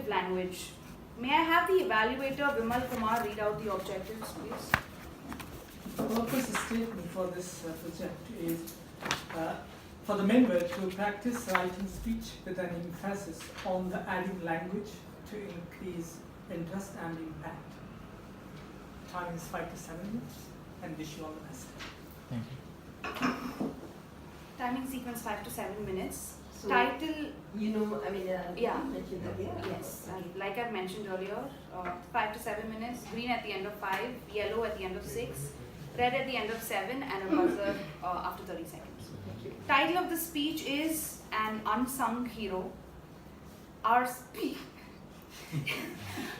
native language. May I have the evaluator Vimal Kumar read out the objectives, please? The purpose statement for this project is for the member to practice writing speech with an emphasis on the adding language to increase interest and impact. Time is 5 to 7 minutes, and wish you all the best. Thank you. Timing sequence 5 to 7 minutes. So, Title, yeah. yes, like I mentioned earlier, 5 to 7 minutes, green at the end of 5, yellow at the end of 6, red at the end of 7, and a buzzer after 30 seconds. Title of the speech is An Unsung Hero. Our speech.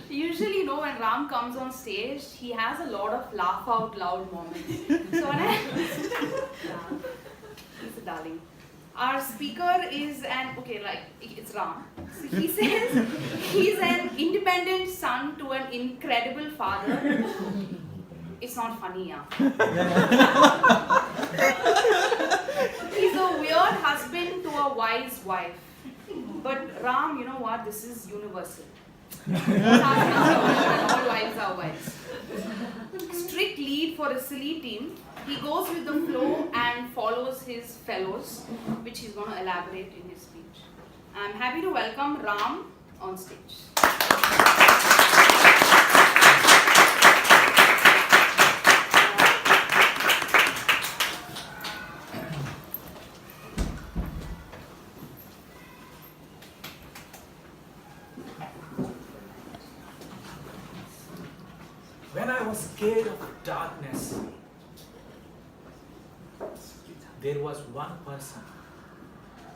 Usually, when Ram comes on stage, he has a lot of laugh out loud moments. So when he's a darling. Our speaker is it's Ram. So he says he's an independent son to an incredible father. It's not funny, yeah. He's a weird husband to a wise wife. But Ram, you know what? This is universal. All husbands are all wives are wives. Strict lead for a silly team. He goes with the flow and follows his fellows, which he's going to elaborate in his speech. I'm happy to welcome Ram on stage. When I was scared of darkness, there was one person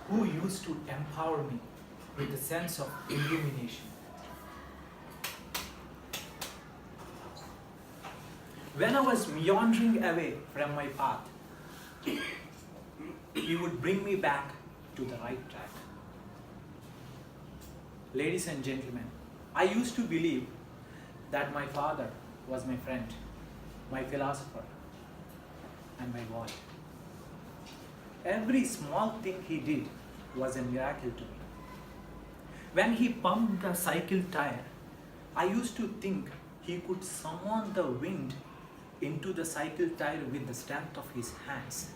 who used to empower me with a sense of illumination. When I was meandering away from my path, he would bring me back to the right track. Ladies and gentlemen, I used to believe that my father was my friend, my philosopher, and my God. Every small thing he did was a miracle to me. When he pumped the cycle tire, I used to think he could summon the wind into the cycle tire with the strength of his hands.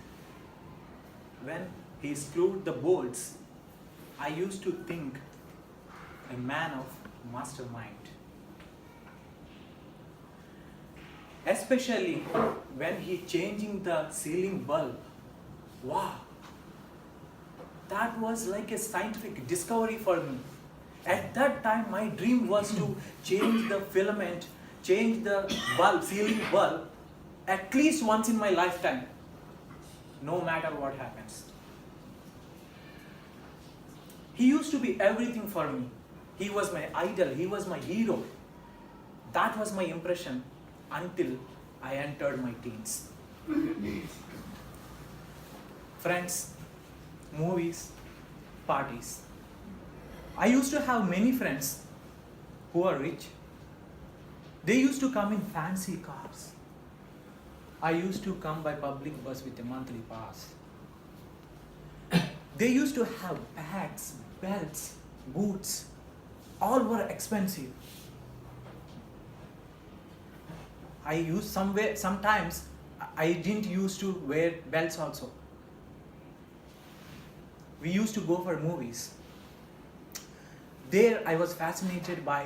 When he screwed the bolts, I used to think a man of mastermind. Especially when he changing the ceiling bulb. Wow, that was like a scientific discovery for me. At that time, my dream was to change the filament, change the bulb, ceiling bulb, at least once in my lifetime, no matter what happens. He used to be everything for me. He was my idol, he was my hero. That was my impression until I entered my teens. Friends, movies, parties. I used to have many friends who are rich. They used to come in fancy cars. I used to come by public bus with a monthly pass. They used to have bags, belts, boots. All were expensive. Sometimes I didn't used to wear belts also. We used to go for movies. There I was fascinated by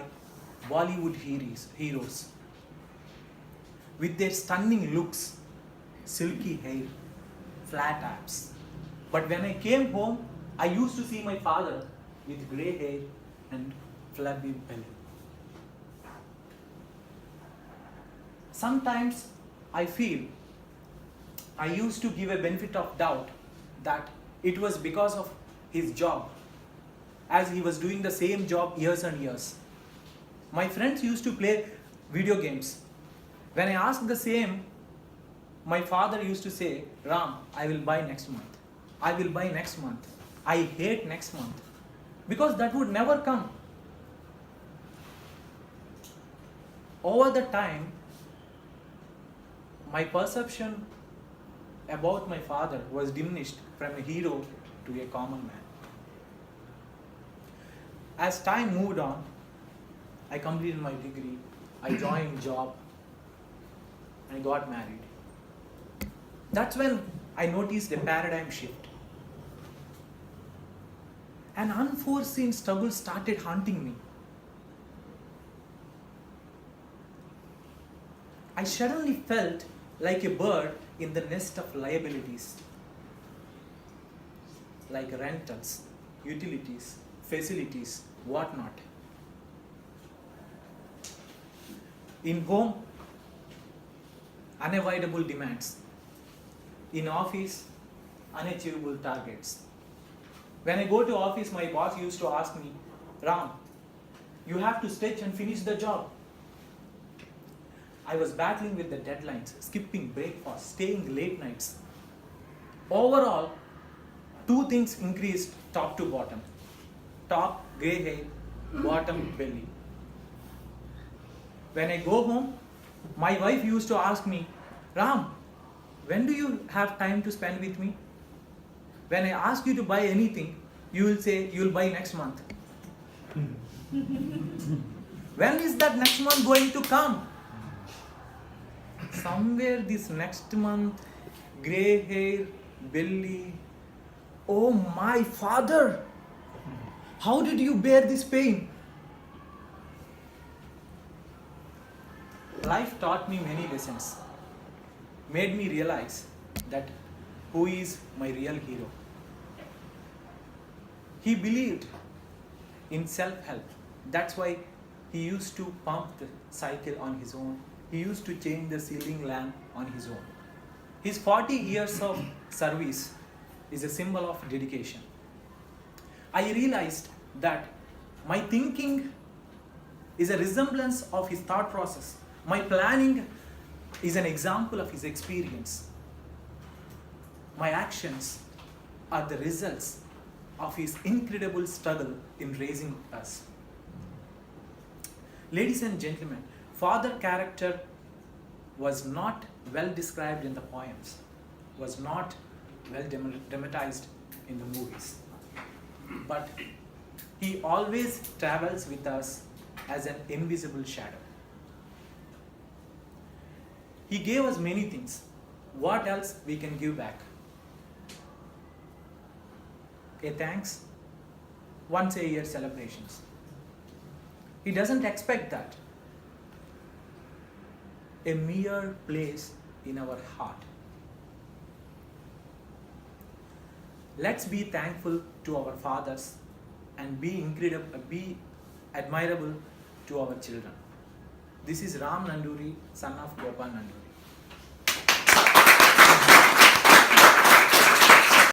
Bollywood heroes. With their stunning looks, silky hair, flat abs. But when I came home, I used to see my father with grey hair and flabby belly. Sometimes I feel I used to give a benefit of doubt that it was because of his job, as he was doing the same job years and years. My friends used to play video games. When I asked the same, my father used to say, Ram, I will buy next month. I will buy next month. I hate next month. Because that would never come. Over the time, my perception about my father was diminished from a hero to a common man. As time moved on, I completed my degree, I joined job, and I got married. That's when I noticed a paradigm shift. An unforeseen struggle started haunting me. I suddenly felt like a bird in the nest of liabilities, like rentals, utilities, facilities, whatnot. In home, unavoidable demands. In office, unachievable targets. When I go to office, my boss used to ask me, Ram, you have to stretch and finish the job. I was battling with the deadlines, skipping breakfast, staying late nights. Overall, two things increased top to bottom. Top, grey hair, bottom, belly. When I go home, my wife used to ask me, Ram, when do you have time to spend with me? When I ask you to buy anything, you will say you will buy next month. When is that next month going to come? Somewhere this next month, grey hair, belly. Oh my father! How did you bear this pain? Life taught me many lessons, made me realize that who is my real hero. He believed in self-help. That's why he used to pump the cycle on his own. He used to change the ceiling lamp on his own. His 40 years of service is a symbol of dedication. I realized that my thinking is a resemblance of his thought process. My planning is an example of his experience. My actions are the results of his incredible struggle in raising us. Ladies and gentlemen, father character was not well described in the poems, was not well dramatized in the movies. But he always travels with us as an invisible shadow. He gave us many things. What else we can give back? A thanks, once a year celebrations. He doesn't expect that. A mere place in our heart. Let's be thankful to our fathers and be admirable to our children. This is Ram Nanduri, son of Gopal Nanduri.